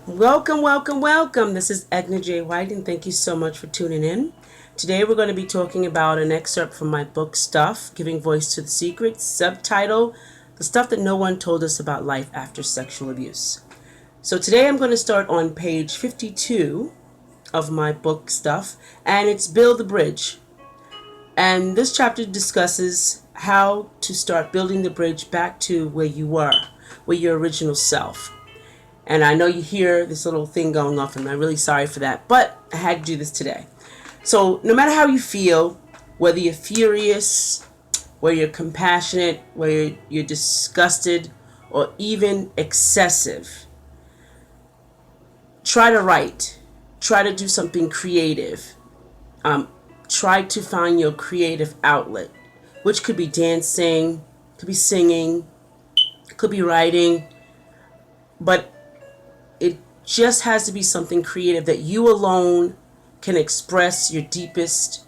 Welcome, welcome, welcome. This is Edna J. White, and thank you so much for tuning in. Today, we're going to be talking about an excerpt from my book, Stuff Giving Voice to the Secrets, subtitle The Stuff That No One Told Us About Life After Sexual Abuse. So, today I'm going to start on page 52 of my book, Stuff, and it's Build the Bridge. And this chapter discusses how to start building the bridge back to where you were, where your original self. And I know you hear this little thing going off, and I'm really sorry for that, but I had to do this today. So no matter how you feel, whether you're furious, whether you're compassionate, whether you're disgusted, or even excessive, try to write. Try to do something creative. Try to find your creative outlet, which could be dancing, could be singing, could be writing, but it just has to be something creative that you alone can express your deepest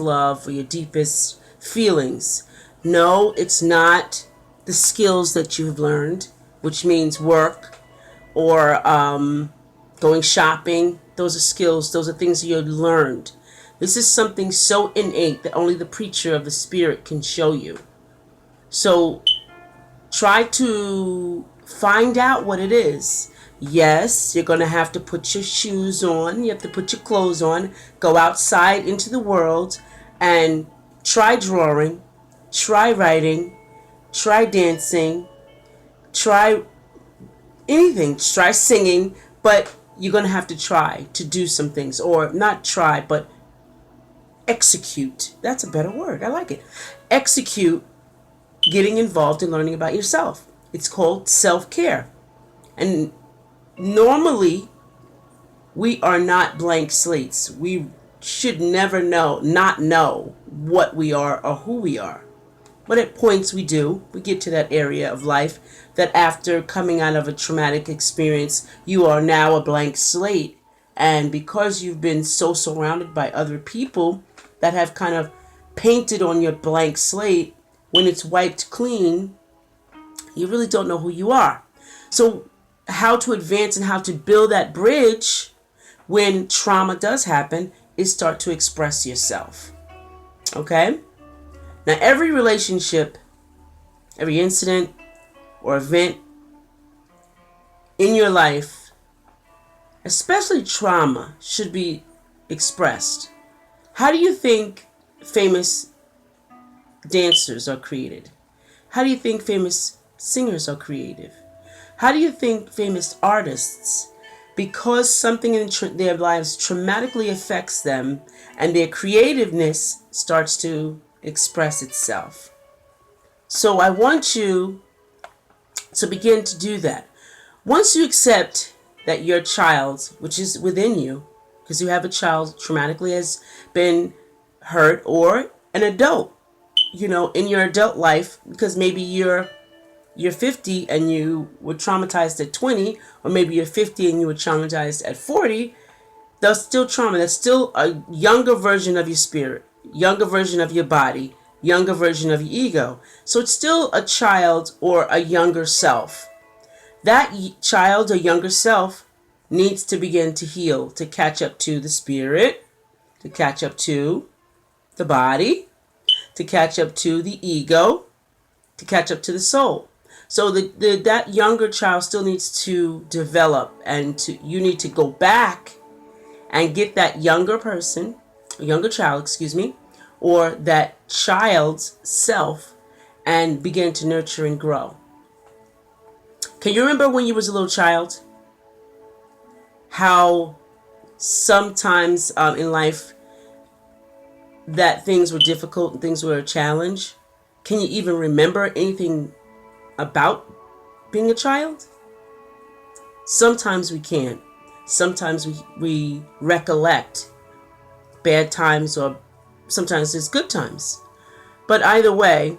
love or your deepest feelings. No, it's not the skills that you've learned, which means work or going shopping. Those are skills. Those are things that you learned. This is something so innate that only the preacher of the spirit can show you. So try to find out what it is. Yes, you're going to have to put your shoes on. You have to put your clothes on. Go outside into the world and try drawing, try writing, try dancing, try anything. Try singing, but you're going to have to try to do some things. Or not try, but execute. That's a better word. I like it. Execute getting involved in learning about yourself. It's called self-care. And normally, we are not blank slates. We should never not know what we are or who we are. But at points we do. We get to that area of life that after coming out of a traumatic experience, you are now a blank slate. And because you've been so surrounded by other people that have kind of painted on your blank slate, when it's wiped clean, you really don't know who you are. So how to advance and how to build that bridge when trauma does happen is start to express yourself. Okay? Now, every relationship, every incident or event in your life, especially trauma, should be expressed. How do you think famous dancers are created? How do you think famous singers are creative? How do you think famous artists, because something in their lives traumatically affects them and their creativeness starts to express itself? So I want you to begin to do that. Once you accept that your child, which is within you, because you have a child traumatically has been hurt, or an adult, in your adult life, because maybe you're 50 and you were traumatized at 20, or maybe you're 50 and you were traumatized at 40, that's still trauma. That's still a younger version of your spirit, younger version of your body, younger version of your ego. So it's still a child or a younger self. That child or younger self needs to begin to heal, to catch up to the spirit, to catch up to the body, to catch up to the ego, to catch up to the soul. So that younger child still needs to develop, and you need to go back and get that younger child, or that child's self, and begin to nurture and grow. Can you remember when you was a little child? How sometimes in life that things were difficult and things were a challenge? Can you even remember anything about being a child? Sometimes we can't. Sometimes we recollect bad times, or sometimes there's good times. But either way,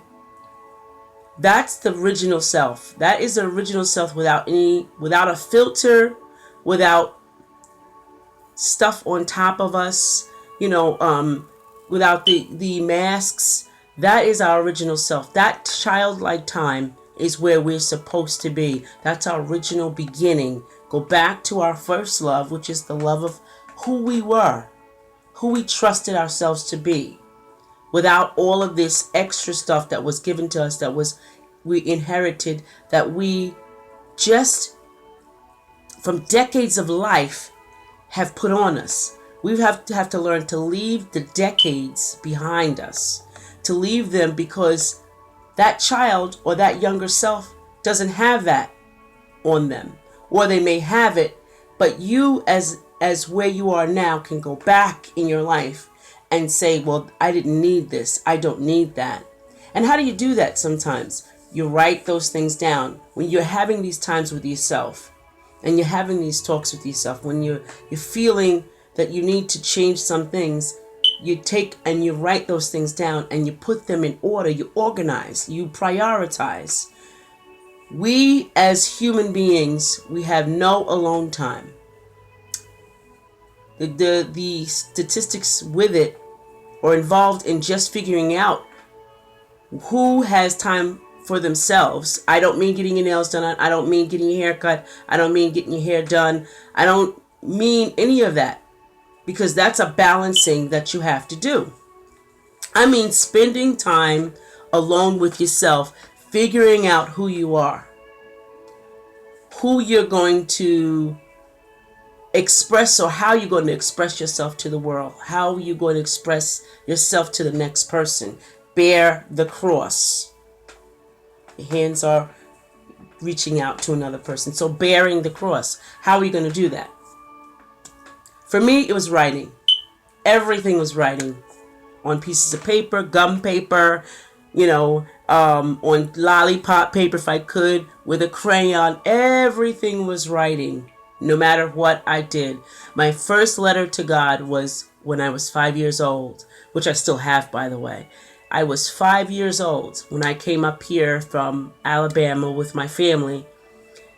that's the original self. That is the original self without a filter, without stuff on top of us, without the masks. That is our original self. That childlike time is where we're supposed to be. That's our original beginning. Go back to our first love, which is the love of who we were, who we trusted ourselves to be, without all of this extra stuff that was given to us, that was we inherited, that we just from decades of life have put on us. We have to learn to leave the decades behind us, to leave them, because that child or that younger self doesn't have that on them, or they may have it, but you as where you are now can go back in your life and say, well, I didn't need this, I don't need that. And how do you do that? Sometimes you write those things down when you're having these times with yourself, and you're having these talks with yourself, when you're feeling that you need to change some things. You take and you write those things down and you put them in order. You organize, you prioritize. We as human beings, we have no alone time. The statistics with it are involved in just figuring out who has time for themselves. I don't mean getting your nails done. I don't mean getting your hair cut. I don't mean getting your hair done. I don't mean any of that, because that's a balancing that you have to do. I mean spending time alone with yourself, figuring out who you are, who you're going to express, or how you're going to express yourself to the world, how you're going to express yourself to the next person. Bear the cross. Your hands are reaching out to another person. So bearing the cross. How are you going to do that? For me, it was writing. Everything was writing on pieces of paper, gum paper, on lollipop paper if I could, with a crayon. Everything was writing, no matter what I did. My first letter to God was when I was 5 years old, which I still have, by the way. I was 5 years old when I came up here from Alabama with my family.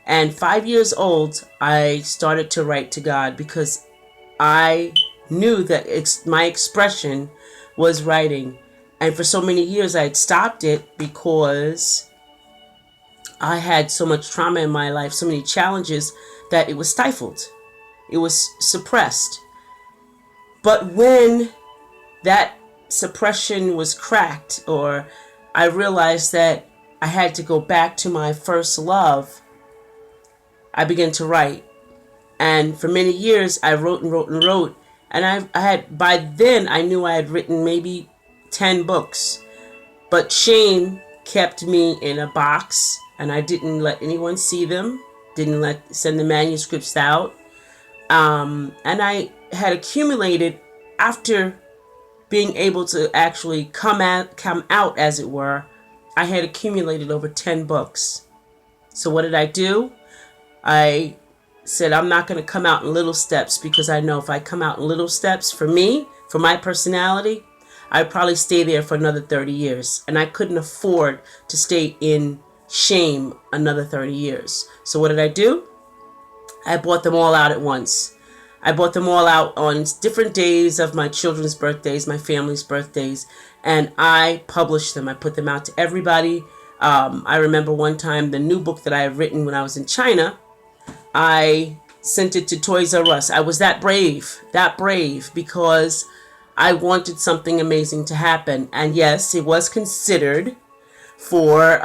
And 5 years old, I started to write to God, because I knew that my expression was writing. And for so many years, I had stopped it because I had so much trauma in my life, so many challenges, that it was stifled. It was suppressed. But when that suppression was cracked, or I realized that I had to go back to my first love, I began to write. And for many years, I wrote and wrote and wrote. And I had, by then, I knew I had written maybe 10 books. But shame kept me in a box, and I didn't let anyone see them, didn't send the manuscripts out. And I had accumulated, after being able to actually come out, as it were, I had accumulated over 10 books. So what did I do? I said, I'm not going to come out in little steps, because I know if I come out in little steps, for me, for my personality, I'd probably stay there for another 30 years. And I couldn't afford to stay in shame another 30 years. So what did I do? I bought them all out at once. I bought them all out on different days of my children's birthdays, my family's birthdays, and I published them. I put them out to everybody. I remember one time the new book that I had written when I was in China, I sent it to Toys R Us. I was that brave, because I wanted something amazing to happen. And yes, it was considered for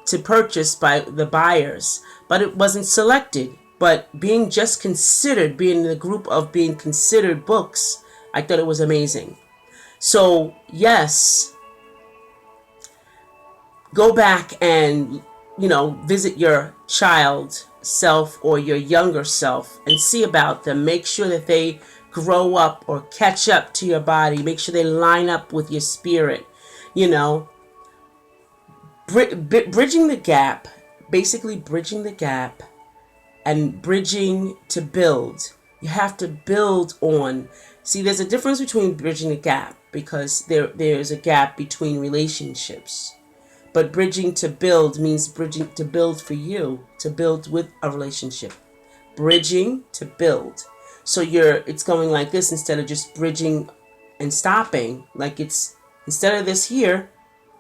to purchase by the buyers, but it wasn't selected. But being just considered, being in the group of being considered books, I thought it was amazing. So yes, go back and, visit your child self or your younger self and see about them. Make sure that they grow up or catch up to your body. Make sure they line up with your spirit. Bridging the gap, basically bridging the gap, and bridging to build. You have to build on. See, there's a difference between bridging the gap, because there's a gap between relationships. But bridging to build means bridging to build for you, to build with a relationship. Bridging to build. So it's going like this, instead of just bridging and stopping. Like instead of this here,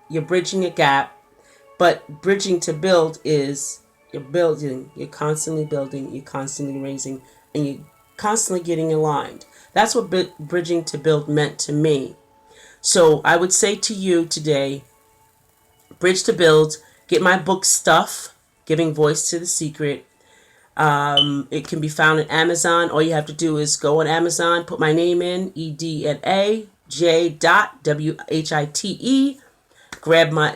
you're bridging a gap. But bridging to build is you're building, you're constantly building, you're constantly raising, and you're constantly getting aligned. That's what bridging to build meant to me. So I would say to you today, bridge to build, get my book Stuff, Giving Voice to the Secret. It can be found at Amazon. All you have to do is go on Amazon, put my name in, EDNAJ.WHITE.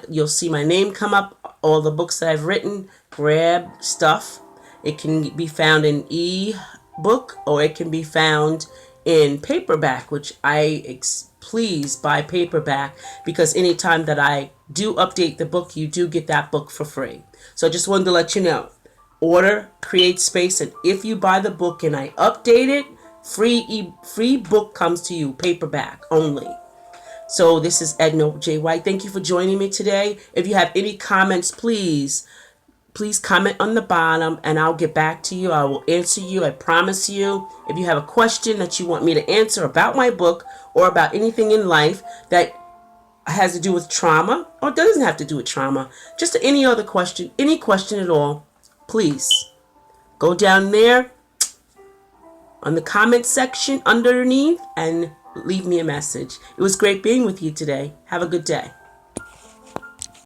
You'll see my name come up, all the books that I've written. Grab Stuff. It can be found in e-book or it can be found in paperback, which please buy paperback, because anytime that I do update the book, you do get that book for free. So I just wanted to let you know. Order Create Space, and if you buy the book and I update it, free book comes to you, paperback only. So this is Edna J. White. Thank you for joining me today. If you have any comments, please comment on the bottom and I'll get back to you. I will answer you. I promise you. If you have a question that you want me to answer about my book or about anything in life that has to do with trauma or doesn't have to do with trauma, just any other question, any question at all, please go down there on the comment section underneath and leave me a message. It was great being with you today. Have a good day.